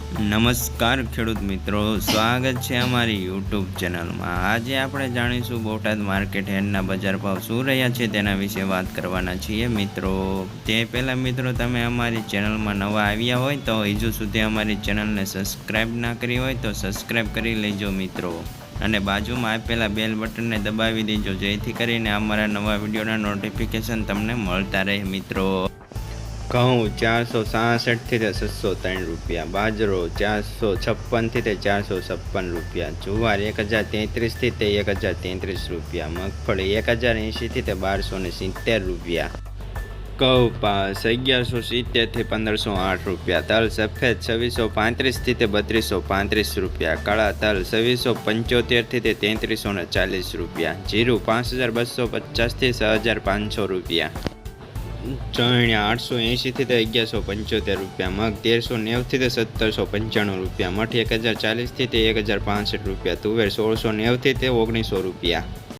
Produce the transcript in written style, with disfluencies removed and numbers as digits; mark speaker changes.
Speaker 1: નમસ્કાર ખેડૂત મિત્રો, સ્વાગત છે અમારી યુટ્યુબ ચેનલમાં। આજે આપણે જાણીશું બોટાદ માર્કેટ યાર્ડના બજાર ભાવ શું રહ્યા છે તેના વિશે વાત કરવાના છીએ મિત્રો। તે પહેલાં મિત્રો, તમે અમારી ચેનલમાં નવા આવ્યા હોય તો હજુ સુધી અમારી ચેનલને સબસ્ક્રાઈબ ના કરી હોય તો સબસ્ક્રાઈબ કરી લેજો મિત્રો, અને બાજુમાં આપેલા બેલ બટનને દબાવી દેજો, જેથી કરીને અમારા નવા વિડીયોના નોટિફિકેશન તમને મળતા રહે મિત્રો। ઘઉં 466 થી 603 રૂપિયા, બાજરો 456 થી 456 રૂપિયા, જુવાર 1033 થી 1033 રૂપિયા, મગફળી 1080 થી 1270 રૂપિયા, કપાસ 1170 થી 1508 રૂપિયા, તલ સફેદ 2635 થી 3235 રૂપિયા, કાળા તલ 2675 થી 3340 રૂપિયા, જીરું 5250 થી 6500 રૂપિયા, ચણિયા 880 થી 1175 રૂપિયા, મગ 1390 થી 1795 રૂપિયા, મઠ 1040 થી 1065 રૂપિયા, તુવેર 1690 થી 1900 રૂપિયા।